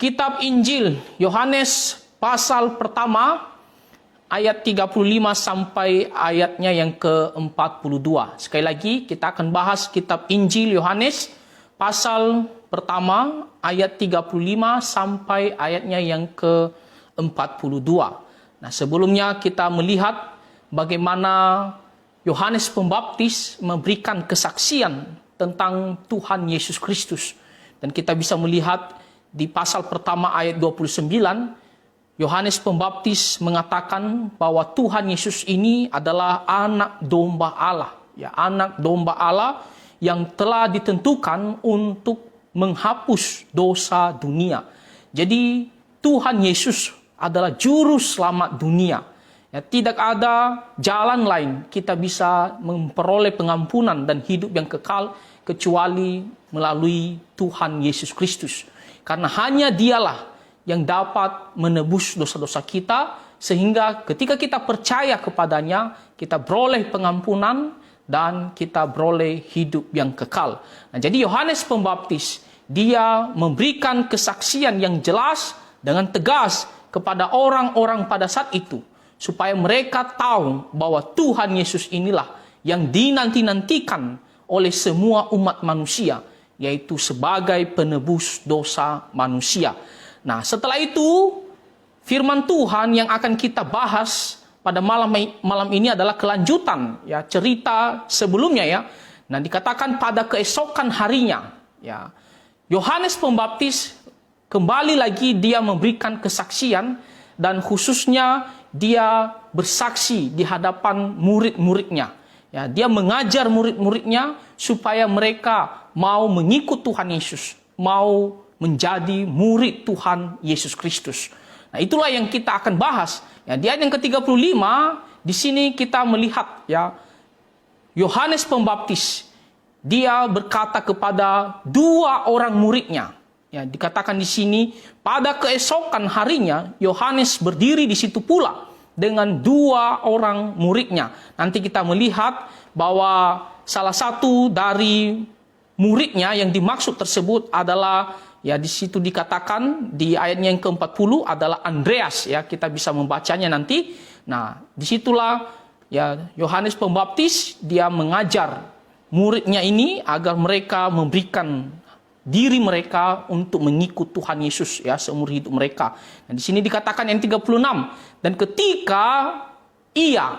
Kitab Injil Yohanes pasal pertama ayat 35 sampai ayatnya yang ke-42. Sekali lagi kita akan bahas kitab Injil Yohanes pasal pertama ayat 35 sampai ayatnya yang ke-42. Nah, sebelumnya kita melihat bagaimana Yohanes Pembaptis memberikan kesaksian tentang Tuhan Yesus Kristus. Dan kita bisa melihat di pasal pertama ayat 29, Yohanes Pembaptis mengatakan bahwa Tuhan Yesus ini adalah anak domba Allah. Ya, anak domba Allah yang telah ditentukan untuk menghapus dosa dunia. Jadi Tuhan Yesus adalah juru selamat dunia. Ya, tidak ada jalan lain kita bisa memperoleh pengampunan dan hidup yang kekal kecuali melalui Tuhan Yesus Kristus. Karena hanya Dialah yang dapat menebus dosa-dosa kita, sehingga ketika kita percaya kepadanya, kita beroleh pengampunan dan kita beroleh hidup yang kekal. Nah, jadi Yohanes Pembaptis, dia memberikan kesaksian yang jelas dengan tegas kepada orang-orang pada saat itu, supaya mereka tahu bahwa Tuhan Yesus inilah yang dinanti-nantikan oleh semua umat manusia, yaitu sebagai penebus dosa manusia. Nah, setelah itu, firman Tuhan yang akan kita bahas pada malam ini adalah kelanjutan ya cerita sebelumnya ya. Nah, dikatakan pada keesokan harinya ya, Yohanes Pembaptis kembali lagi dia memberikan kesaksian, dan khususnya dia bersaksi di hadapan murid-muridnya. Ya, dia mengajar murid-muridnya supaya mereka mau mengikut Tuhan Yesus, mau menjadi murid Tuhan Yesus Kristus. Nah, itulah yang kita akan bahas. Ya, di ayat yang ke-35 di sini kita melihat ya, Yohanes Pembaptis dia berkata kepada dua orang muridnya. Ya, dikatakan di sini pada keesokan harinya Yohanes berdiri di situ pula dengan dua orang muridnya. Nanti kita melihat bahwa salah satu dari muridnya yang dimaksud tersebut adalah ya, di situ dikatakan di ayatnya yang ke-40 adalah Andreas ya, kita bisa membacanya nanti. Nah, disitulah ya Yohanes Pembaptis dia mengajar muridnya ini agar mereka memberikan diri mereka untuk mengikut Tuhan Yesus ya seumur hidup mereka. Nah, di sini dikatakan yang 36, dan ketika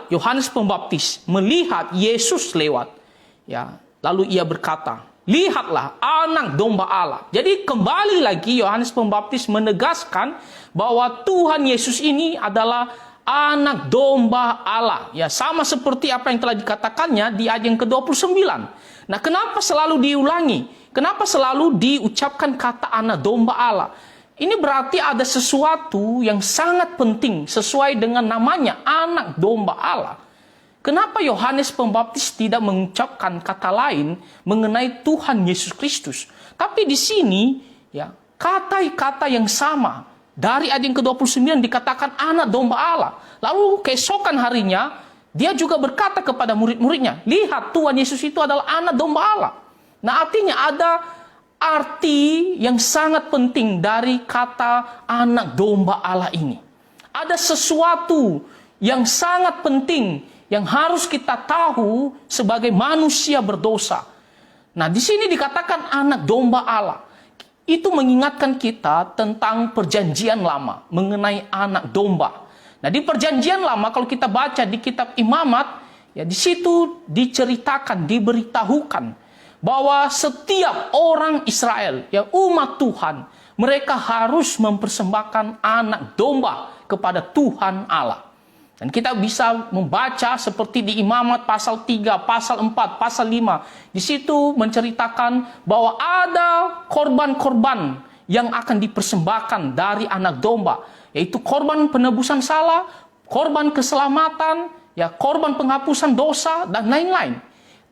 Yohanes Pembaptis melihat Yesus lewat ya, lalu ia berkata, "Lihatlah anak domba Allah." Jadi kembali lagi Yohanes Pembaptis menegaskan bahwa Tuhan Yesus ini adalah anak domba Allah. Ya, sama seperti apa yang telah dikatakannya di ayat yang ke-29. Nah, kenapa selalu diulangi? Kenapa selalu diucapkan kata anak domba Allah? Ini berarti ada sesuatu yang sangat penting sesuai dengan namanya, anak domba Allah. Kenapa Yohanes Pembaptis tidak mengucapkan kata lain mengenai Tuhan Yesus Kristus? Tapi di sini ya, kata-kata yang sama dari ayat yang ke-29 dikatakan anak domba Allah. Lalu keesokan harinya dia juga berkata kepada murid-muridnya, "Lihat, Tuhan Yesus itu adalah anak domba Allah." Nah, artinya ada arti yang sangat penting dari kata anak domba Allah ini. Ada sesuatu yang sangat penting yang harus kita tahu sebagai manusia berdosa. Nah, di sini dikatakan anak domba Allah. Itu mengingatkan kita tentang perjanjian lama mengenai anak domba. Nah, di perjanjian lama kalau kita baca di kitab Imamat, ya di situ diceritakan, diberitahukan bahwa setiap orang Israel, ya umat Tuhan, mereka harus mempersembahkan anak domba kepada Tuhan Allah. Dan kita bisa membaca seperti di Imamat pasal 3, pasal 4, pasal 5. Di situ menceritakan bahwa ada korban-korban yang akan dipersembahkan dari anak domba, yaitu korban penebusan salah, korban keselamatan, ya korban penghapusan dosa, dan lain-lain.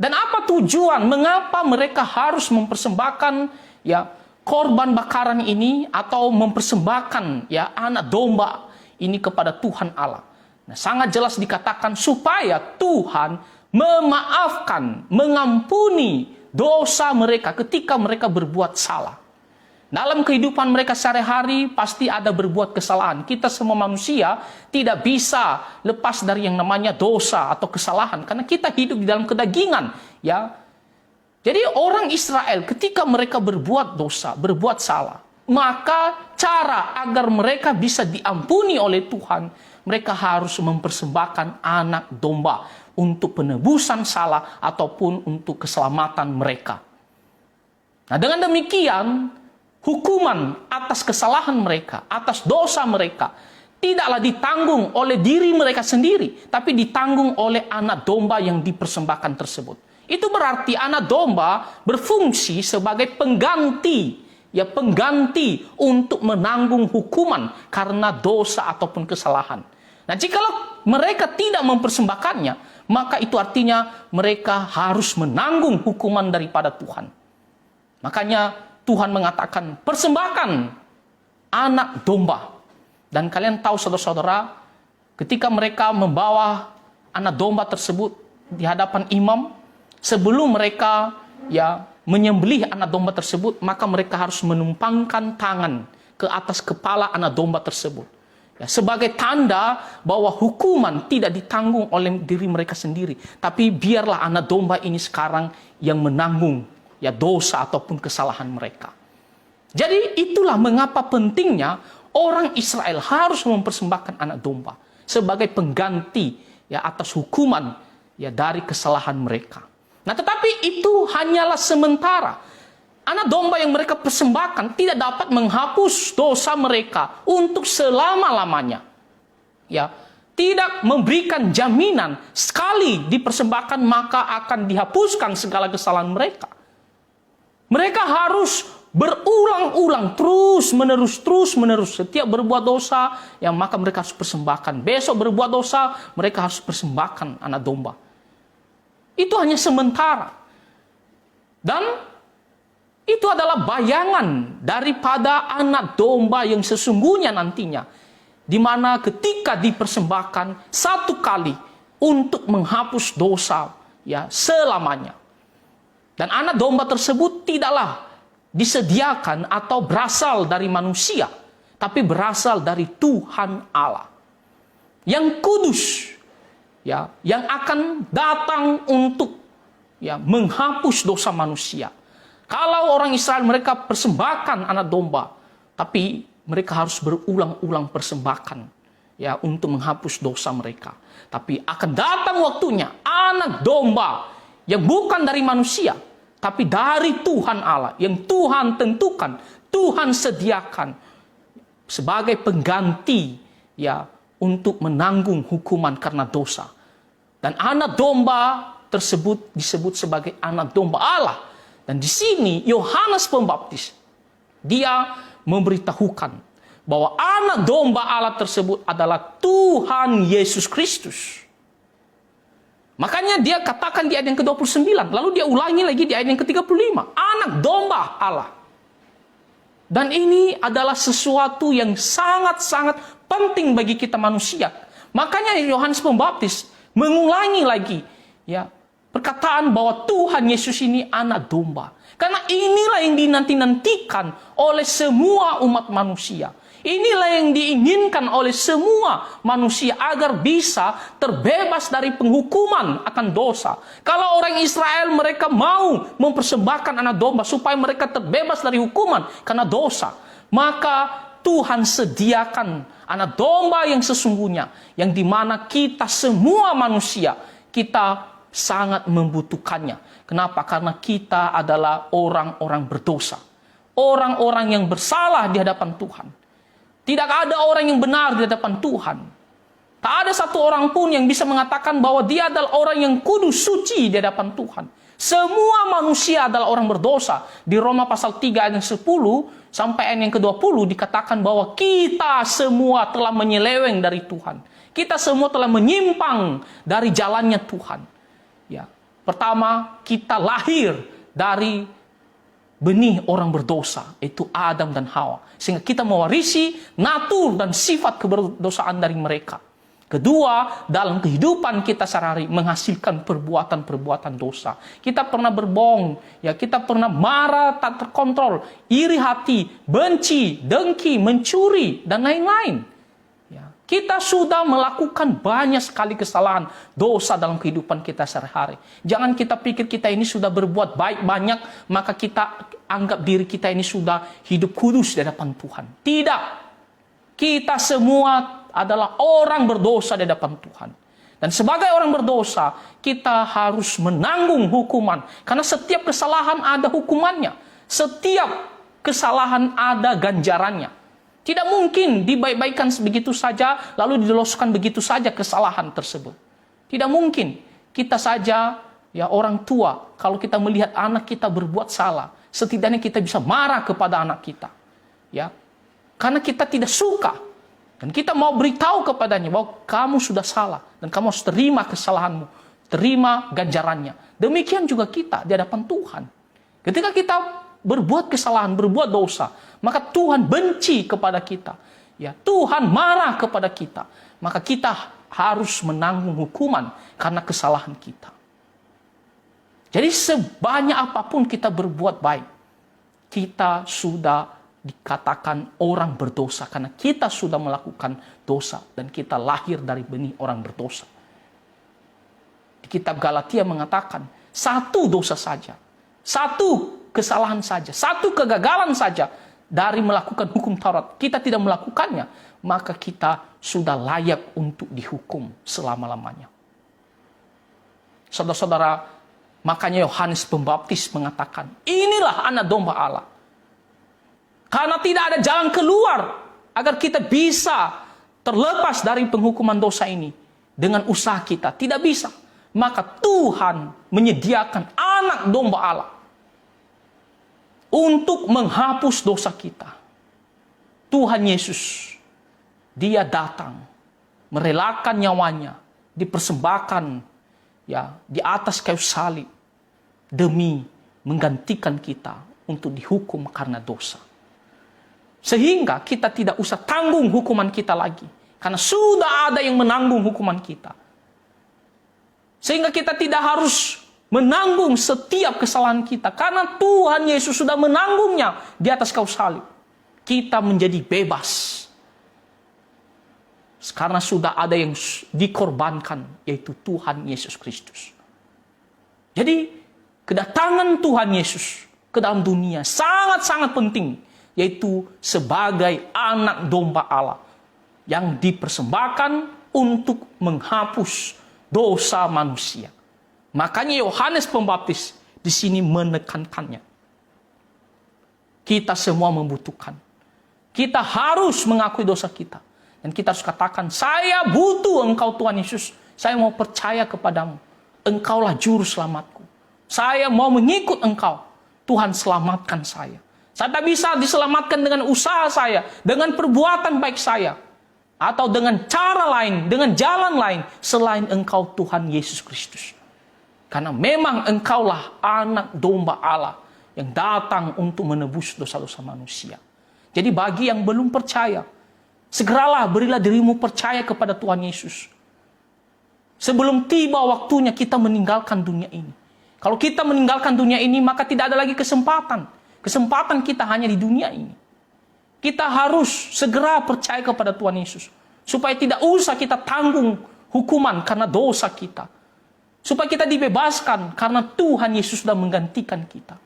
Dan apa tujuan? Mengapa mereka harus mempersembahkan ya korban bakaran ini atau mempersembahkan ya anak domba ini kepada Tuhan Allah? Nah, sangat jelas dikatakan supaya Tuhan memaafkan, mengampuni dosa mereka ketika mereka berbuat salah. Dalam kehidupan mereka sehari-hari pasti ada berbuat kesalahan. Kita semua manusia tidak bisa lepas dari yang namanya dosa atau kesalahan karena kita hidup di dalam kedagingan, ya. Jadi orang Israel ketika mereka berbuat dosa, berbuat salah, maka cara agar mereka bisa diampuni oleh Tuhan, mereka harus mempersembahkan anak domba untuk penebusan salah ataupun untuk keselamatan mereka. Nah, dengan demikian hukuman atas kesalahan mereka, atas dosa mereka, tidaklah ditanggung oleh diri mereka sendiri, tapi ditanggung oleh anak domba yang dipersembahkan tersebut. Itu berarti anak domba berfungsi sebagai pengganti, ya pengganti untuk menanggung hukuman karena dosa ataupun kesalahan. Nah, jikalau mereka tidak mempersembahkannya, maka itu artinya mereka harus menanggung hukuman daripada Tuhan. Makanya Tuhan mengatakan, persembahkan anak domba. Dan kalian tahu saudara-saudara, ketika mereka membawa anak domba tersebut di hadapan imam, sebelum mereka menyembelih anak domba tersebut, maka mereka harus menumpangkan tangan ke atas kepala anak domba tersebut. Ya, sebagai tanda bahwa hukuman tidak ditanggung oleh diri mereka sendiri, tapi biarlah anak domba ini sekarang yang menanggung dosa ataupun kesalahan mereka. Jadi itulah mengapa pentingnya orang Israel harus mempersembahkan anak domba sebagai pengganti atas hukuman dari kesalahan mereka. Nah, tetapi itu hanyalah sementara. Anak domba yang mereka persembahkan tidak dapat menghapus dosa mereka untuk selama-lamanya. Ya, tidak memberikan jaminan sekali dipersembahkan maka akan dihapuskan segala kesalahan mereka. Mereka harus berulang-ulang, terus-menerus. Setiap berbuat dosa, maka mereka harus persembahkan. Besok berbuat dosa, mereka harus persembahkan anak domba. Itu hanya sementara. Dan itu adalah bayangan daripada anak domba yang sesungguhnya nantinya. Di mana ketika dipersembahkan satu kali untuk menghapus dosa selamanya. Dan anak domba tersebut tidaklah disediakan atau berasal dari manusia, tapi berasal dari Tuhan Allah yang kudus, yang akan datang untuk menghapus dosa manusia. Kalau orang Israel mereka persembahkan anak domba, tapi mereka harus berulang-ulang persembahkan untuk menghapus dosa mereka. Tapi akan datang waktunya anak domba yang bukan dari manusia, tapi dari Tuhan Allah, yang Tuhan tentukan, Tuhan sediakan sebagai pengganti untuk menanggung hukuman karena dosa. Dan anak domba tersebut disebut sebagai anak domba Allah. Dan di sini Yohanes Pembaptis dia memberitahukan bahwa anak domba Allah tersebut adalah Tuhan Yesus Kristus. Makanya dia katakan di ayat yang ke-29. Lalu dia ulangi lagi di ayat yang ke-35. Anak domba Allah. Dan ini adalah sesuatu yang sangat-sangat penting bagi kita manusia. Makanya Yohanes Pembaptis mengulangi lagi perkataan bahwa Tuhan Yesus ini anak domba. Karena inilah yang dinanti-nantikan oleh semua umat manusia. Inilah yang diinginkan oleh semua manusia agar bisa terbebas dari penghukuman akan dosa. Kalau orang Israel mereka mau mempersembahkan anak domba supaya mereka terbebas dari hukuman karena dosa, maka Tuhan sediakan anak domba yang sesungguhnya, yang dimana kita semua manusia, kita sangat membutuhkannya. Kenapa? Karena kita adalah orang-orang berdosa. Orang-orang yang bersalah di hadapan Tuhan. Tidak ada orang yang benar di hadapan Tuhan. Tak ada satu orang pun yang bisa mengatakan bahwa dia adalah orang yang kudus, suci di hadapan Tuhan. Semua manusia adalah orang berdosa. Di Roma pasal 3 ayat 10 sampai ayat yang ke-20 dikatakan bahwa kita semua telah menyeleweng dari Tuhan. Kita semua telah menyimpang dari jalannya Tuhan. Pertama, kita lahir dari benih orang berdosa, itu Adam dan Hawa. Sehingga kita mewarisi natur dan sifat keberdosaan dari mereka. Kedua, dalam kehidupan kita sehari-hari menghasilkan perbuatan-perbuatan dosa. Kita pernah berbohong, ya, kita pernah marah tak terkontrol, iri hati, benci, dengki, mencuri, dan lain-lain. Ya, kita sudah melakukan banyak sekali kesalahan, dosa dalam kehidupan kita sehari-hari. Jangan kita pikir kita ini sudah berbuat baik banyak, maka kita anggap diri kita ini sudah hidup kudus di hadapan Tuhan. Tidak. Kita semua adalah orang berdosa di hadapan Tuhan. Dan sebagai orang berdosa, kita harus menanggung hukuman. Karena setiap kesalahan ada hukumannya. Setiap kesalahan ada ganjarannya. Tidak mungkin dibaik-baikan begitu saja, lalu diloloskan begitu saja kesalahan tersebut. Tidak mungkin. Kita saja, ya, orang tua, kalau kita melihat anak kita berbuat salah, setidaknya kita bisa marah kepada anak kita. Ya, karena kita tidak suka. Dan kita mau beritahu kepadanya bahwa kamu sudah salah. Dan kamu harus terima kesalahanmu. Terima ganjarannya. Demikian juga kita di hadapan Tuhan. Ketika kita berbuat kesalahan, berbuat dosa, maka Tuhan benci kepada kita. Ya, Tuhan marah kepada kita. Maka kita harus menanggung hukuman karena kesalahan kita. Jadi sebanyak apapun kita berbuat baik, kita sudah dikatakan orang berdosa karena kita sudah melakukan dosa dan kita lahir dari benih orang berdosa. Di kitab Galatia mengatakan, satu dosa saja, satu kesalahan saja, satu kegagalan saja dari melakukan hukum Taurat, kita tidak melakukannya, maka kita sudah layak untuk dihukum selama-lamanya. Saudara-saudara, makanya Yohanes Pembaptis mengatakan, inilah anak domba Allah. Karena tidak ada jalan keluar agar kita bisa terlepas dari penghukuman dosa ini dengan usaha kita. Tidak bisa. Maka Tuhan menyediakan anak domba Allah untuk menghapus dosa kita. Tuhan Yesus, dia datang merelakan nyawanya, dipersembahkan, ya, di atas kayu salib demi menggantikan kita untuk dihukum karena dosa. Sehingga kita tidak usah tanggung hukuman kita lagi. Karena sudah ada yang menanggung hukuman kita. Sehingga kita tidak harus menanggung setiap kesalahan kita. Karena Tuhan Yesus sudah menanggungnya di atas kayu salib. Kita menjadi bebas. Karena sudah ada yang dikorbankan, yaitu Tuhan Yesus Kristus. Jadi kedatangan Tuhan Yesus ke dalam dunia sangat-sangat penting. Yaitu sebagai anak domba Allah yang dipersembahkan untuk menghapus dosa manusia. Makanya Yohanes Pembaptis di sini menekankannya. Kita semua membutuhkan. Kita harus mengakui dosa kita. Dan kita harus katakan, saya butuh Engkau Tuhan Yesus. Saya mau percaya kepadamu. Engkaulah juru selamatku. Saya mau mengikut Engkau. Tuhan selamatkan saya. Saya tak bisa diselamatkan dengan usaha saya, dengan perbuatan baik saya, atau dengan cara lain, dengan jalan lain, selain Engkau Tuhan Yesus Kristus. Karena memang Engkaulah anak domba Allah yang datang untuk menebus dosa-dosa manusia. Jadi bagi yang belum percaya, segeralah berilah dirimu percaya kepada Tuhan Yesus. Sebelum tiba waktunya kita meninggalkan dunia ini. Kalau kita meninggalkan dunia ini, maka tidak ada lagi kesempatan. Kesempatan kita hanya di dunia ini. Kita harus segera percaya kepada Tuhan Yesus. Supaya tidak usah kita tanggung hukuman karena dosa kita. Supaya kita dibebaskan karena Tuhan Yesus sudah menggantikan kita.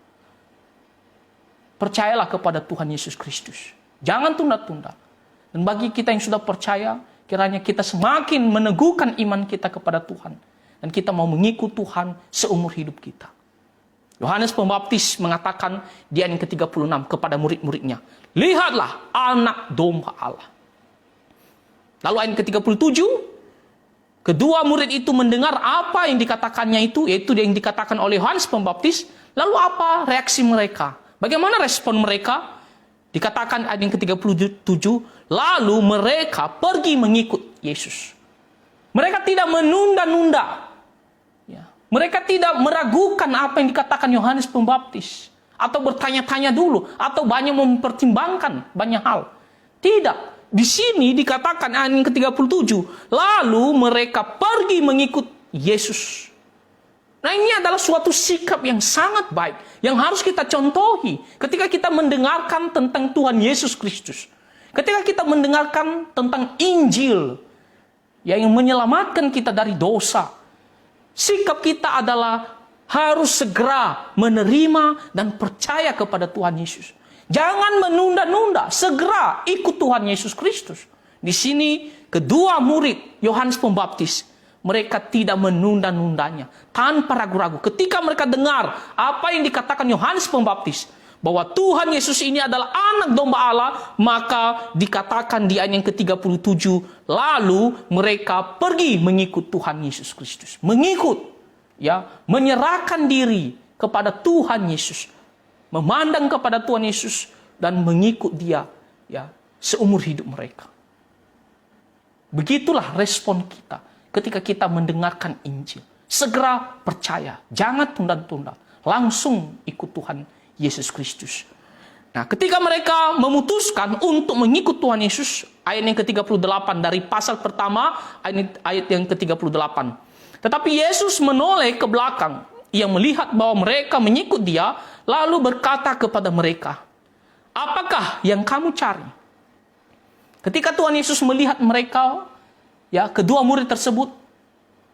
Percayalah kepada Tuhan Yesus Kristus. Jangan tunda-tunda. Dan bagi kita yang sudah percaya, kiranya kita semakin meneguhkan iman kita kepada Tuhan. Dan kita mau mengikut Tuhan seumur hidup kita. Yohanes Pembaptis mengatakan di ayat yang ke-36 kepada murid-muridnya, lihatlah anak domba Allah. Lalu ayat ke-37, kedua murid itu mendengar apa yang dikatakannya itu, yaitu yang dikatakan oleh Yohanes Pembaptis. Lalu apa reaksi mereka? Bagaimana respon mereka? Dikatakan ayat yang ke-37, lalu mereka pergi mengikut Yesus. Mereka tidak menunda-nunda. Mereka tidak meragukan apa yang dikatakan Yohanes Pembaptis. Atau bertanya-tanya dulu. Atau banyak mempertimbangkan banyak hal. Tidak. di sini dikatakan ayat yang ke-37, lalu mereka pergi mengikut Yesus. Nah, ini adalah suatu sikap yang sangat baik, yang harus kita contohi ketika kita mendengarkan tentang Tuhan Yesus Kristus. Ketika kita mendengarkan tentang Injil, yang menyelamatkan kita dari dosa. Sikap kita adalah harus segera menerima dan percaya kepada Tuhan Yesus. Jangan menunda-nunda, segera ikut Tuhan Yesus Kristus. Di sini kedua murid Yohanes Pembaptis, mereka tidak menunda-nundanya, tanpa ragu-ragu. Ketika mereka dengar apa yang dikatakan Yohanes Pembaptis, bahwa Tuhan Yesus ini adalah anak domba Allah, maka dikatakan di ayat yang ke-37, lalu mereka pergi mengikut Tuhan Yesus Kristus. Mengikut, ya, menyerahkan diri kepada Tuhan Yesus, memandang kepada Tuhan Yesus dan mengikut Dia, ya, seumur hidup mereka. Begitulah respon kita ketika kita mendengarkan Injil. Segera percaya, jangan tunda-tunda, langsung ikut Tuhan Yesus Kristus. Nah, ketika mereka memutuskan untuk mengikut Tuhan Yesus, ayat yang ke-38 dari pasal pertama, ayat yang ke-38. Tetapi Yesus menoleh ke belakang. Ia melihat bahwa mereka mengikut Dia, lalu berkata kepada mereka, apakah yang kamu cari? Ketika Tuhan Yesus melihat mereka, ya, kedua murid tersebut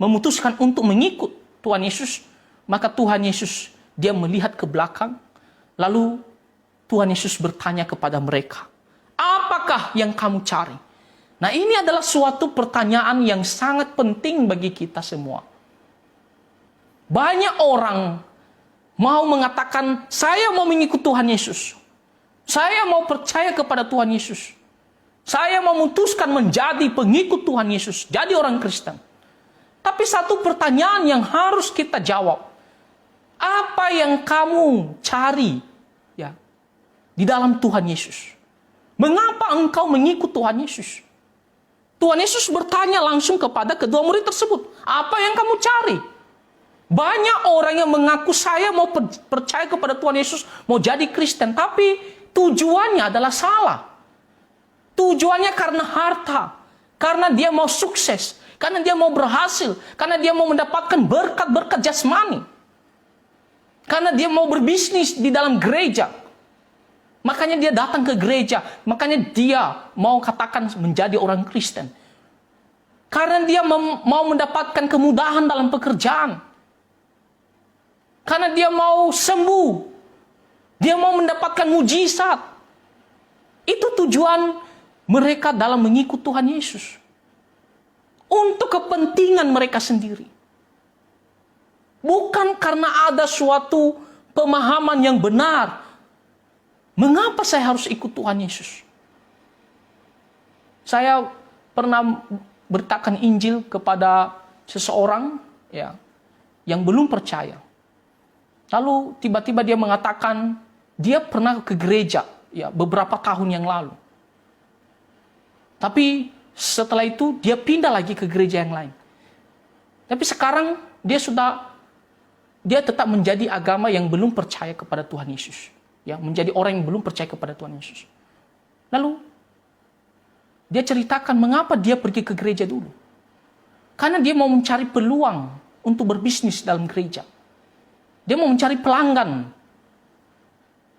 memutuskan untuk mengikut Tuhan Yesus, maka Tuhan Yesus, Dia melihat ke belakang, lalu Tuhan Yesus bertanya kepada mereka, apakah yang kamu cari? Nah, ini adalah suatu pertanyaan yang sangat penting bagi kita semua. Banyak orang mau mengatakan, saya mau mengikut Tuhan Yesus. Saya mau percaya kepada Tuhan Yesus. Saya memutuskan menjadi pengikut Tuhan Yesus, jadi orang Kristen. Tapi satu pertanyaan yang harus kita jawab, apa yang kamu cari, ya, di dalam Tuhan Yesus? Mengapa engkau mengikut Tuhan Yesus? Tuhan Yesus bertanya langsung kepada kedua murid tersebut, apa yang kamu cari? Banyak orang yang mengaku saya mau percaya kepada Tuhan Yesus, mau jadi Kristen, tapi tujuannya adalah salah. Tujuannya karena harta, karena dia mau sukses, karena dia mau berhasil, karena dia mau mendapatkan berkat-berkat jasmani, karena dia mau berbisnis di dalam gereja. Makanya dia datang ke gereja, makanya dia mau katakan menjadi orang Kristen. Karena dia mau mendapatkan kemudahan dalam pekerjaan. Karena dia mau sembuh. Dia mau mendapatkan mujizat. Itu tujuan mereka dalam mengikut Tuhan Yesus. Untuk kepentingan mereka sendiri. Bukan karena ada suatu pemahaman yang benar. Mengapa saya harus ikut Tuhan Yesus? Saya pernah beritakan Injil kepada seseorang, ya, yang belum percaya. Lalu tiba-tiba dia mengatakan dia pernah ke gereja, ya, beberapa tahun yang lalu. Tapi setelah itu dia pindah lagi ke gereja yang lain. Tapi sekarang dia tetap menjadi agama yang belum percaya kepada Tuhan Yesus. Ya, menjadi orang yang belum percaya kepada Tuhan Yesus. Lalu dia ceritakan mengapa dia pergi ke gereja dulu. Karena dia mau mencari peluang untuk berbisnis dalam gereja. Dia mau mencari pelanggan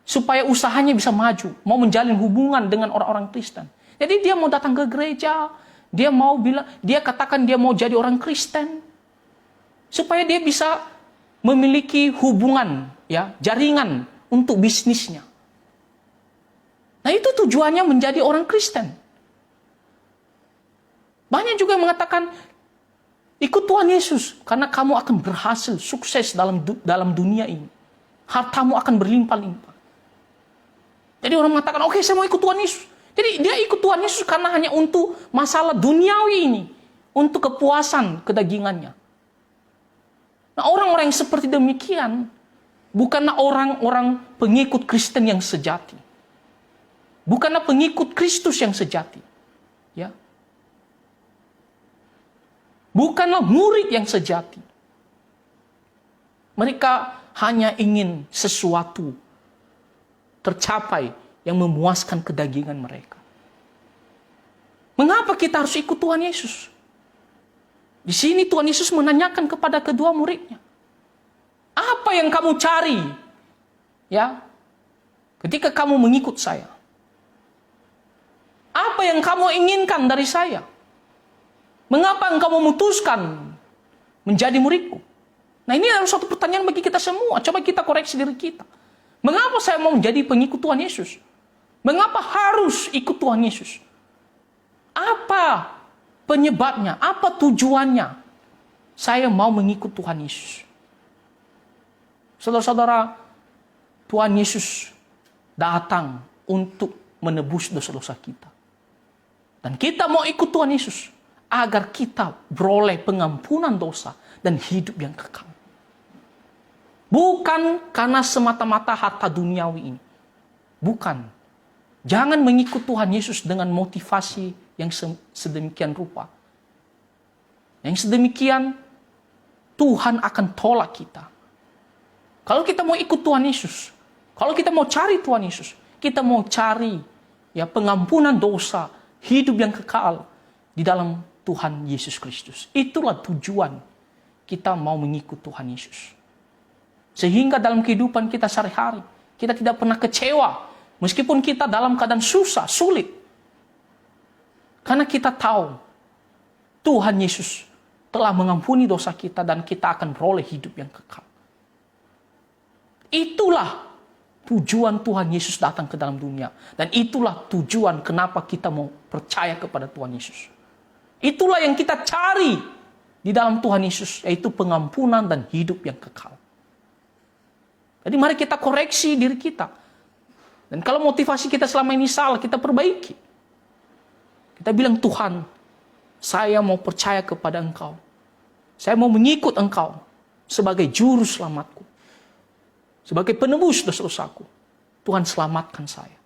supaya usahanya bisa maju, mau menjalin hubungan dengan orang-orang Kristen. Jadi dia mau datang ke gereja, dia katakan dia mau jadi orang Kristen supaya dia bisa memiliki hubungan, ya, jaringan untuk bisnisnya. Nah, itu tujuannya menjadi orang Kristen. Banyak juga yang mengatakan ikut Tuhan Yesus karena kamu akan berhasil, sukses dalam dunia ini. Hartamu akan berlimpah-limpah. Jadi orang mengatakan, oke, saya mau ikut Tuhan Yesus. Jadi dia ikut Tuhan Yesus karena hanya untuk masalah duniawi ini, untuk kepuasan kedagingannya. Nah, orang-orang yang seperti demikian bukanlah orang-orang pengikut Kristen yang sejati. Bukanlah pengikut Kristus yang sejati. Ya. Bukanlah murid yang sejati. Mereka hanya ingin sesuatu tercapai yang memuaskan kedagingan mereka. kita harus ikut Tuhan Yesus? Di sini Tuhan Yesus menanyakan kepada kedua muridnya, apa yang kamu cari? Ya, ketika kamu mengikut saya. Apa yang kamu inginkan dari saya? Mengapa engkau memutuskan menjadi muridku? Nah, ini adalah suatu pertanyaan bagi kita semua. Coba kita koreksi diri kita. Mengapa saya mau menjadi pengikut Tuhan Yesus? Mengapa harus ikut Tuhan Yesus? Apa penyebabnya? Apa tujuannya saya mau mengikut Tuhan Yesus? Saudara-saudara, Tuhan Yesus datang untuk menebus dosa-dosa kita. Dan kita mau ikut Tuhan Yesus agar kita beroleh pengampunan dosa dan hidup yang kekal. Bukan karena semata-mata harta duniawi ini. Bukan. Jangan mengikut Tuhan Yesus dengan motivasi yang sedemikian rupa. Yang sedemikian, Tuhan akan tolak kita. Kalau kita mau ikut Tuhan Yesus, kalau kita mau cari Tuhan Yesus, kita mau cari pengampunan dosa, hidup yang kekal di dalam Tuhan Yesus Kristus. Itulah tujuan kita mau mengikut Tuhan Yesus. Sehingga dalam kehidupan kita sehari-hari, kita tidak pernah kecewa. Meskipun kita dalam keadaan susah, sulit. Karena kita tahu Tuhan Yesus telah mengampuni dosa kita dan kita akan beroleh hidup yang kekal. Itulah tujuan Tuhan Yesus datang ke dalam dunia. Dan itulah tujuan kenapa kita mau percaya kepada Tuhan Yesus. Itulah yang kita cari di dalam Tuhan Yesus, yaitu pengampunan dan hidup yang kekal. Jadi mari kita koreksi diri kita. Dan kalau motivasi kita selama ini salah, kita perbaiki. Kita bilang, Tuhan, saya mau percaya kepada Engkau. Saya mau mengikut Engkau sebagai juru selamatku. Sebagai penebus dosa-dosaku. Tuhan, selamatkan saya.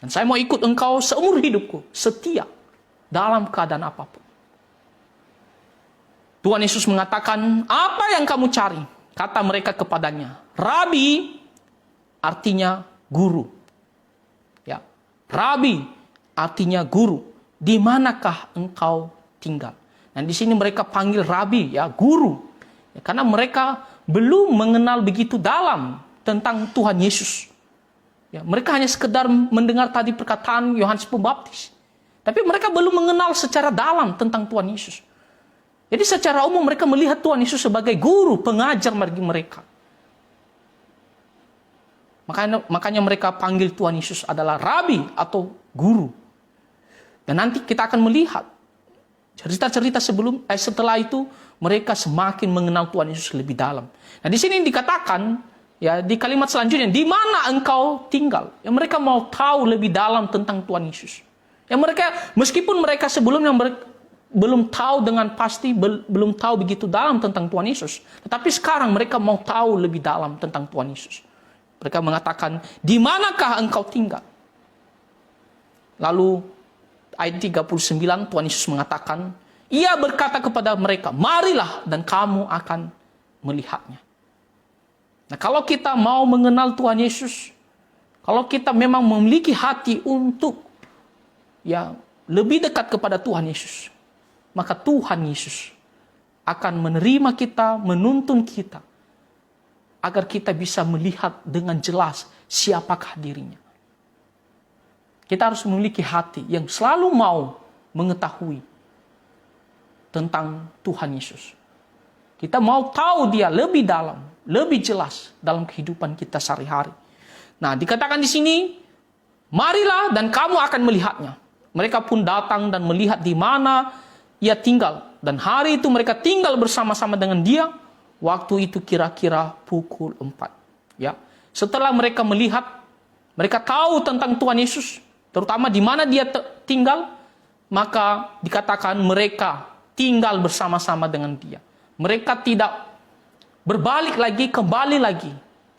Dan saya mau ikut Engkau seumur hidupku, setia dalam keadaan apapun. Tuhan Yesus mengatakan, apa yang kamu cari? Kata mereka kepadanya, Rabi, artinya guru. Ya, Rabi, artinya guru. Di manakah engkau tinggal? Dan di sini mereka panggil Rabi, ya, guru. Ya, karena mereka belum mengenal begitu dalam tentang Tuhan Yesus. Ya, mereka hanya sekedar mendengar tadi perkataan Yohanes Pembaptis. Tapi mereka belum mengenal secara dalam tentang Tuhan Yesus. Jadi secara umum mereka melihat Tuhan Yesus sebagai guru, pengajar bagi mereka. Makanya mereka panggil Tuhan Yesus adalah Rabi atau guru. Dan nanti kita akan melihat cerita-cerita setelah itu mereka semakin mengenal Tuhan Yesus lebih dalam. Nah, di sini dikatakan, ya, di kalimat selanjutnya, di mana engkau tinggal? Ya, mereka mau tahu lebih dalam tentang Tuhan Yesus. Ya, mereka, meskipun mereka sebelumnya belum tahu dengan pasti, belum tahu begitu dalam tentang Tuhan Yesus. Tetapi sekarang mereka mau tahu lebih dalam tentang Tuhan Yesus. Mereka mengatakan, di manakah engkau tinggal? Lalu ayat 39 Tuhan Yesus mengatakan, ia berkata kepada mereka, marilah dan kamu akan melihatnya. Nah, kalau kita mau mengenal Tuhan Yesus, kalau kita memang memiliki hati untuk lebih dekat kepada Tuhan Yesus, maka Tuhan Yesus akan menerima kita, menuntun kita, agar kita bisa melihat dengan jelas siapakah dirinya. Kita harus memiliki hati yang selalu mau mengetahui tentang Tuhan Yesus. Kita mau tahu Dia lebih dalam, lebih jelas dalam kehidupan kita sehari-hari. Nah, dikatakan di sini, marilah dan kamu akan melihatnya. Mereka pun datang dan melihat di mana Ia tinggal. Dan hari itu mereka tinggal bersama-sama dengan Dia. Waktu itu kira-kira pukul 4. Ya. Setelah mereka melihat, mereka tahu tentang Tuhan Yesus, terutama di mana Dia tinggal, maka dikatakan mereka tinggal bersama-sama dengan Dia. Mereka tidak berbalik lagi, kembali lagi,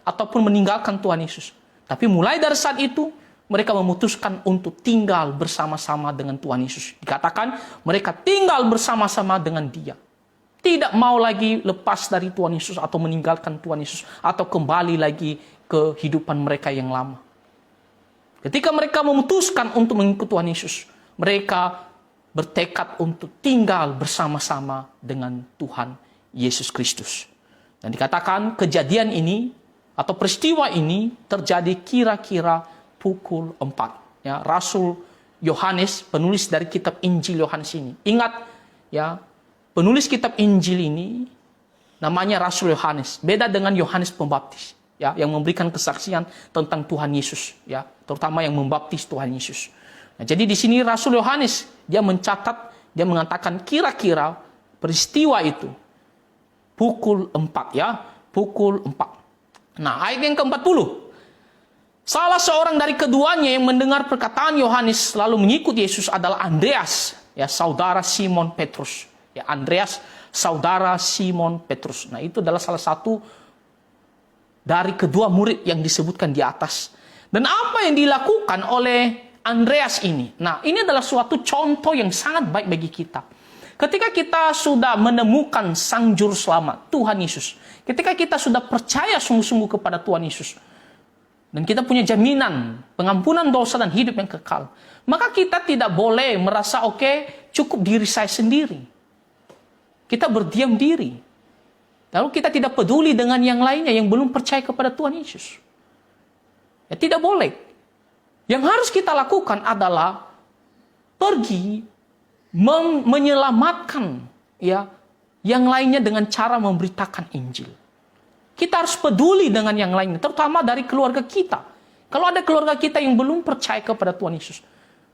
ataupun meninggalkan Tuhan Yesus. Tapi mulai dari saat itu, mereka memutuskan untuk tinggal bersama-sama dengan Tuhan Yesus. Dikatakan mereka tinggal bersama-sama dengan Dia. Tidak mau lagi lepas dari Tuhan Yesus atau meninggalkan Tuhan Yesus atau kembali lagi ke kehidupan mereka yang lama. Ketika mereka memutuskan untuk mengikut Tuhan Yesus, mereka bertekad untuk tinggal bersama-sama dengan Tuhan Yesus Kristus. Dan dikatakan kejadian ini atau peristiwa ini terjadi kira-kira pukul 4. Ya, Rasul Yohanes, penulis dari kitab Injil Yohanes ini. Ingat ya, penulis kitab Injil ini namanya Rasul Yohanes. Beda dengan Yohanes Pembaptis, ya, yang memberikan kesaksian tentang Tuhan Yesus, ya, terutama yang membaptis Tuhan Yesus. Nah, jadi di sini Rasul Yohanes dia mencatat, dia mengatakan kira-kira peristiwa itu pukul 4, ya, pukul 4. Nah, ayat yang ke-40. Salah seorang dari keduanya yang mendengar perkataan Yohanes lalu mengikut Yesus adalah Andreas, ya, saudara Simon Petrus. Ya, Andreas, saudara Simon Petrus. Nah, itu adalah salah satu dari kedua murid yang disebutkan di atas. Dan apa yang dilakukan oleh Andreas ini? Nah, ini adalah suatu contoh yang sangat baik bagi kita. Ketika kita sudah menemukan Sang Juru Selamat, Tuhan Yesus. Ketika kita sudah percaya sungguh-sungguh kepada Tuhan Yesus. Dan kita punya jaminan pengampunan dosa dan hidup yang kekal. Maka kita tidak boleh merasa oke, cukup diri saya sendiri. Kita berdiam diri. Lalu kita tidak peduli dengan yang lainnya yang belum percaya kepada Tuhan Yesus. Ya, tidak boleh. Yang harus kita lakukan adalah pergi menyelamatkan, ya, yang lainnya dengan cara memberitakan Injil. Kita harus peduli dengan yang lainnya, terutama dari keluarga kita. Kalau ada keluarga kita yang belum percaya kepada Tuhan Yesus,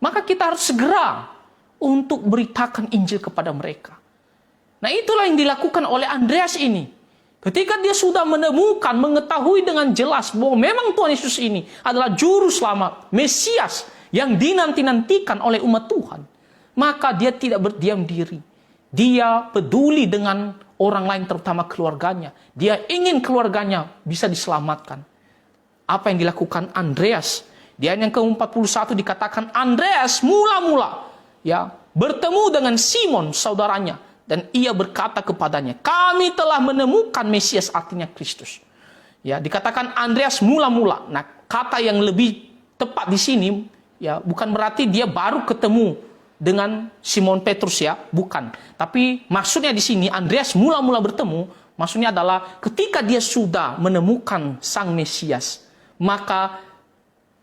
maka kita harus segera untuk beritakan Injil kepada mereka. Nah, itulah yang dilakukan oleh Andreas ini. Ketika dia sudah menemukan, mengetahui dengan jelas bahwa memang Tuhan Yesus ini adalah Juru Selamat, Mesias yang dinanti-nantikan oleh umat Tuhan, maka dia tidak berdiam diri. Dia peduli dengan orang lain, terutama keluarganya. Dia ingin keluarganya bisa diselamatkan. Apa yang dilakukan Andreas? Di ayat yang ke-41 dikatakan Andreas mula-mula, ya, bertemu dengan Simon saudaranya. Dan ia berkata kepadanya, kami telah menemukan Mesias, artinya Kristus. Ya, dikatakan Andreas mula-mula. Nah, kata yang lebih tepat di sini, ya, bukan berarti dia baru ketemu dengan Simon Petrus, ya, bukan. Tapi maksudnya di sini Andreas mula-mula bertemu, maksudnya adalah ketika dia sudah menemukan Sang Mesias, maka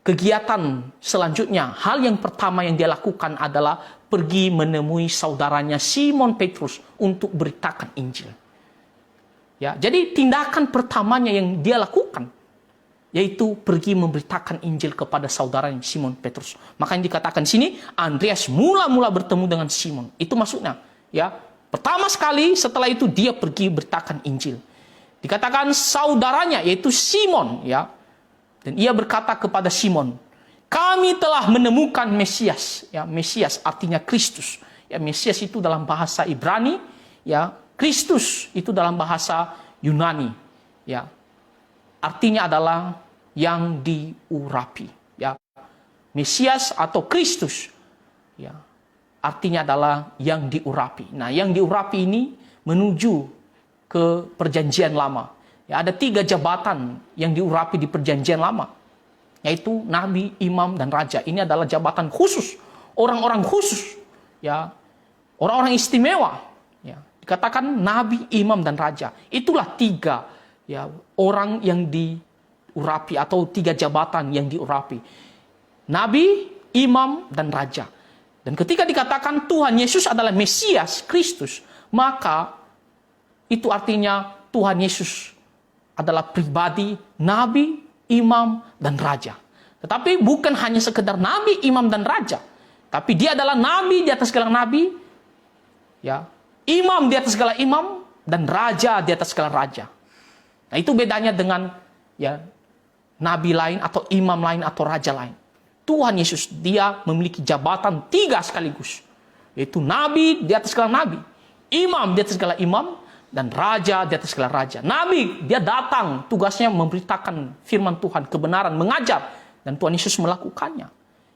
kegiatan selanjutnya, hal yang pertama yang dia lakukan adalah pergi menemui saudaranya Simon Petrus untuk beritakan Injil. Ya, jadi tindakan pertamanya yang dia lakukan yaitu pergi memberitakan Injil kepada saudaranya Simon Petrus. Makanya dikatakan di sini Andreas mula-mula bertemu dengan Simon. Itu maksudnya, ya. Pertama sekali setelah itu dia pergi beritakan Injil. Dikatakan saudaranya yaitu Simon, ya. Dan ia berkata kepada Simon, kami telah menemukan Mesias. Ya, Mesias artinya Kristus. Ya, Mesias itu dalam bahasa Ibrani, ya. Kristus itu dalam bahasa Yunani. Ya. Artinya adalah yang diurapi. Ya. Mesias atau Kristus, ya, artinya adalah yang diurapi. Nah, yang diurapi ini menuju ke perjanjian lama. Ya, ada 3 jabatan yang diurapi di perjanjian lama, yaitu nabi, imam, dan raja. Ini adalah jabatan khusus, orang-orang khusus, ya, orang-orang istimewa. Ya, dikatakan nabi, imam, dan raja. Itulah 3, ya, orang yang diurapi atau 3 jabatan yang diurapi: nabi, imam, dan raja. Dan ketika dikatakan Tuhan Yesus adalah Mesias, Kristus, maka itu artinya Tuhan Yesus adalah pribadi, nabi, imam, dan raja. Tetapi bukan hanya sekedar nabi, imam, dan raja. Tapi dia adalah nabi di atas segala nabi, ya, imam di atas segala imam, dan raja di atas segala raja. Nah, itu bedanya dengan, ya, nabi lain atau imam lain atau raja lain. Tuhan Yesus dia memiliki jabatan 3 sekaligus, yaitu nabi di atas segala nabi, imam di atas segala imam, dan raja di atas segala raja. Nabi, dia datang, tugasnya memberitakan firman Tuhan, kebenaran, mengajar, dan Tuhan Yesus melakukannya.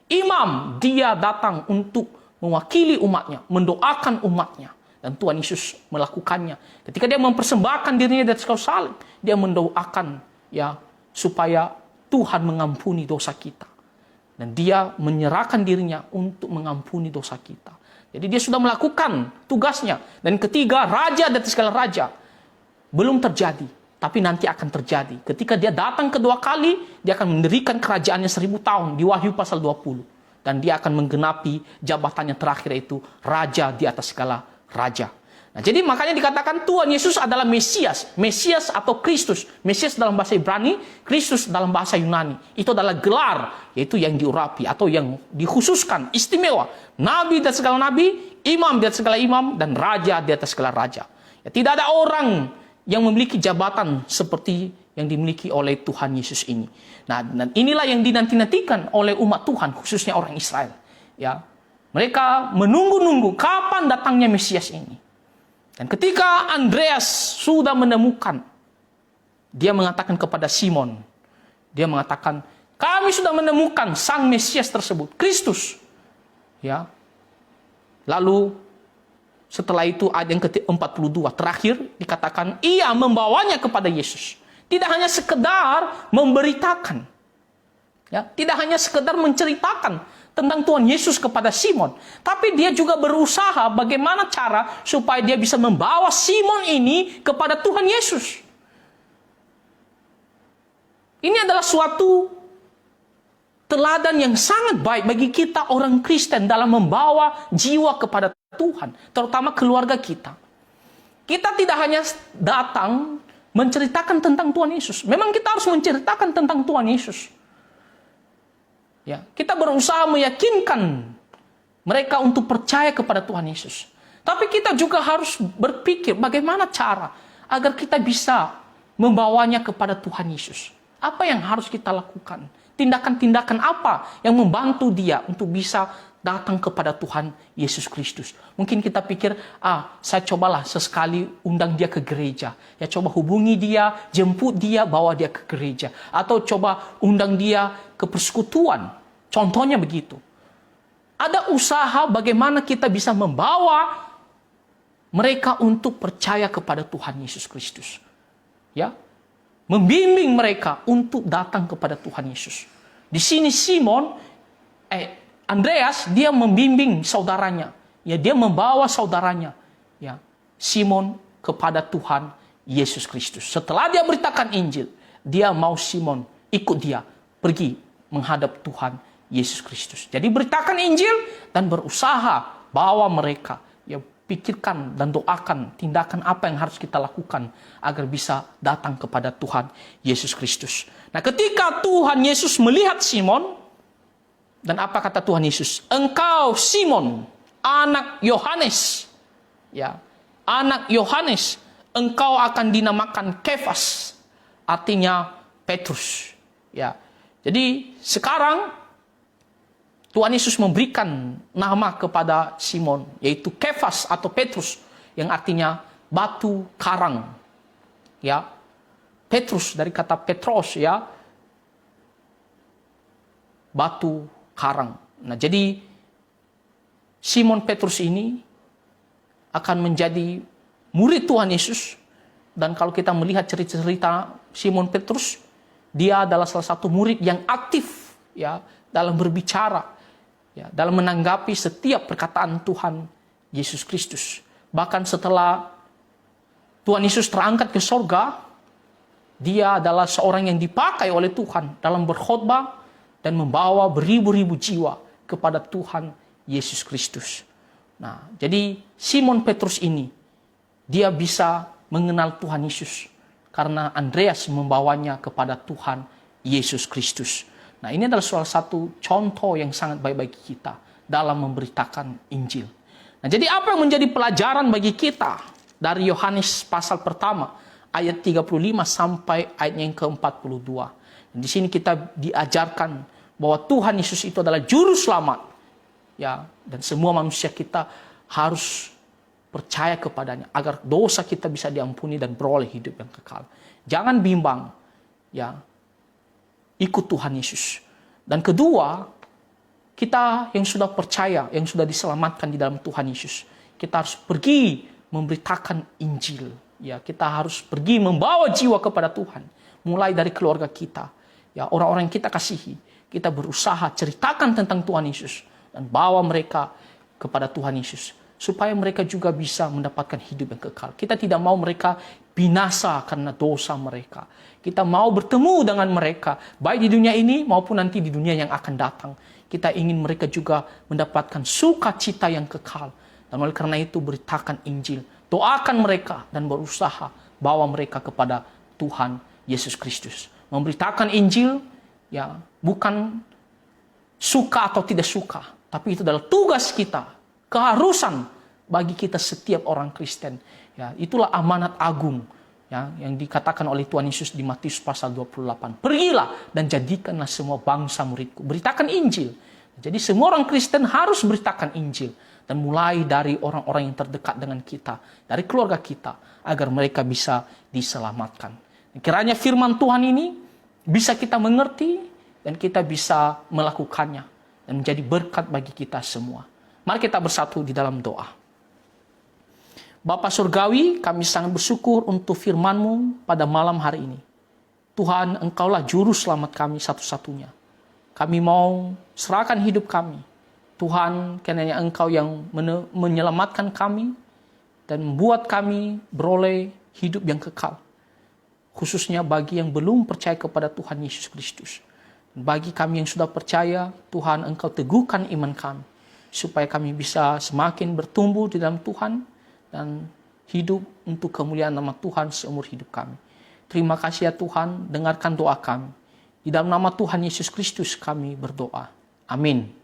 Imam, dia datang untuk mewakili umatnya, mendoakan umatnya, dan Tuhan Yesus melakukannya. Ketika dia mempersembahkan dirinya di atas kayu salib, dia mendoakan, ya, supaya Tuhan mengampuni dosa kita. Dan dia menyerahkan dirinya untuk mengampuni dosa kita. Jadi dia sudah melakukan tugasnya. Dan ketiga, raja di atas segala raja. Belum terjadi, tapi nanti akan terjadi. Ketika dia datang kedua kali, dia akan mendirikan kerajaannya 1000 tahun di Wahyu pasal 20. Dan dia akan menggenapi jabatannya terakhir, yaitu raja di atas segala raja. Nah, jadi makanya dikatakan Tuhan Yesus adalah Mesias. Mesias atau Kristus. Mesias dalam bahasa Ibrani, Kristus dalam bahasa Yunani. Itu adalah gelar, yaitu yang diurapi atau yang dikhususkan, istimewa. Nabi di atas segala nabi, imam di atas segala imam, dan raja di atas segala raja. Ya, tidak ada orang yang memiliki jabatan seperti yang dimiliki oleh Tuhan Yesus ini. Nah, dan inilah yang dinanti-nantikan oleh umat Tuhan, khususnya orang Israel. Ya, mereka menunggu-nunggu kapan datangnya Mesias ini. Dan ketika Andreas sudah menemukan, dia mengatakan kepada Simon, dia mengatakan, kami sudah menemukan sang Mesias tersebut, Kristus. Ya. Lalu setelah itu ayat yang ke-42 terakhir dikatakan ia membawanya kepada Yesus. Tidak hanya sekedar memberitakan, ya, tidak hanya sekedar menceritakan tentang Tuhan Yesus kepada Simon, tapi dia juga berusaha bagaimana cara supaya dia bisa membawa Simon ini kepada Tuhan Yesus. Ini adalah suatu teladan yang sangat baik bagi kita orang Kristen dalam membawa jiwa kepada Tuhan, terutama keluarga kita. Kita tidak hanya datang menceritakan tentang Tuhan Yesus. Memang kita harus menceritakan tentang Tuhan Yesus. Ya, kita berusaha meyakinkan mereka untuk percaya kepada Tuhan Yesus. Tapi kita juga harus berpikir bagaimana cara agar kita bisa membawanya kepada Tuhan Yesus. Apa yang harus kita lakukan? Tindakan-tindakan apa yang membantu dia untuk bisa datang kepada Tuhan Yesus Kristus? Mungkin kita pikir, saya cobalah sesekali undang dia ke gereja. Ya, coba hubungi dia, jemput dia, bawa dia ke gereja. Atau coba undang dia ke persekutuan. Contohnya begitu. Ada usaha bagaimana kita bisa membawa mereka untuk percaya kepada Tuhan Yesus Kristus. Ya, membimbing mereka untuk datang kepada Tuhan Yesus. Di sini Andreas, dia membimbing saudaranya. Ya, dia membawa saudaranya, ya, Simon kepada Tuhan Yesus Kristus. Setelah dia beritakan Injil, dia mau Simon ikut dia pergi menghadap Tuhan Yesus Kristus. Jadi beritakan Injil dan berusaha bawa mereka. Ya, pikirkan dan doakan tindakan apa yang harus kita lakukan agar bisa datang kepada Tuhan Yesus Kristus. Nah, ketika Tuhan Yesus melihat Simon, dan apa kata Tuhan Yesus? Engkau Simon, anak Yohanes. Ya, anak Yohanes, engkau akan dinamakan Kefas, artinya Petrus. Ya. Jadi sekarang Tuhan Yesus memberikan nama kepada Simon, yaitu Kefas atau Petrus, yang artinya batu karang. Ya, Petrus dari kata Petros, ya, batu karang. Nah, jadi Simon Petrus ini akan menjadi murid Tuhan Yesus. Dan kalau kita melihat cerita-cerita Simon Petrus, dia adalah salah satu murid yang aktif, ya, dalam berbicara, ya, dalam menanggapi setiap perkataan Tuhan Yesus Kristus. Bahkan setelah Tuhan Yesus terangkat ke sorga, dia adalah seorang yang dipakai oleh Tuhan dalam berkhotbah dan membawa beribu-ribu jiwa kepada Tuhan Yesus Kristus. Nah, jadi Simon Petrus ini, dia bisa mengenal Tuhan Yesus karena Andreas membawanya kepada Tuhan Yesus Kristus. Nah, ini adalah salah satu contoh yang sangat baik bagi kita dalam memberitakan Injil. Nah, jadi apa yang menjadi pelajaran bagi kita dari Yohanes pasal pertama, ayat 35 sampai ayat yang ke-42. Di sini kita diajarkan bahwa Tuhan Yesus itu adalah juru selamat. Ya, dan semua manusia kita harus percaya kepadanya agar dosa kita bisa diampuni dan beroleh hidup yang kekal. Jangan bimbang, ya. Ikut Tuhan Yesus. Dan kedua, kita yang sudah percaya, yang sudah diselamatkan di dalam Tuhan Yesus, kita harus pergi memberitakan Injil. Ya, kita harus pergi membawa jiwa kepada Tuhan, mulai dari keluarga kita, ya, orang-orang yang kita kasihi. Kita berusaha ceritakan tentang Tuhan Yesus dan bawa mereka kepada Tuhan Yesus, supaya mereka juga bisa mendapatkan hidup yang kekal. Kita tidak mau mereka binasa karena dosa mereka. Kita mau bertemu dengan mereka, baik di dunia ini maupun nanti di dunia yang akan datang. Kita ingin mereka juga mendapatkan sukacita yang kekal. Dan oleh karena itu beritakan Injil. Doakan mereka dan berusaha bawa mereka kepada Tuhan Yesus Kristus. Memberitakan Injil ya bukan suka atau tidak suka, tapi itu adalah tugas kita, keharusan bagi kita setiap orang Kristen. Ya, itulah amanat agung ya, yang dikatakan oleh Tuhan Yesus di Matius pasal 28. Pergilah dan jadikanlah semua bangsa muridku. Beritakan Injil. Jadi semua orang Kristen harus beritakan Injil. Dan mulai dari orang-orang yang terdekat dengan kita, dari keluarga kita, agar mereka bisa diselamatkan. Kiranya firman Tuhan ini bisa kita mengerti dan kita bisa melakukannya dan menjadi berkat bagi kita semua. Mari kita bersatu di dalam doa. Bapa Surgawi, kami sangat bersyukur untuk firman-Mu pada malam hari ini. Tuhan, Engkaulah juru selamat kami satu-satunya. Kami mau serahkan hidup kami. Tuhan, kiranya Engkau yang menyelamatkan kami dan membuat kami beroleh hidup yang kekal. Khususnya bagi yang belum percaya kepada Tuhan Yesus Kristus. Bagi kami yang sudah percaya, Tuhan, Engkau teguhkan iman kami. Supaya kami bisa semakin bertumbuh di dalam Tuhan dan hidup untuk kemuliaan nama Tuhan seumur hidup kami. Terima kasih ya Tuhan, dengarkan doa kami. Di dalam nama Tuhan Yesus Kristus kami berdoa. Amin.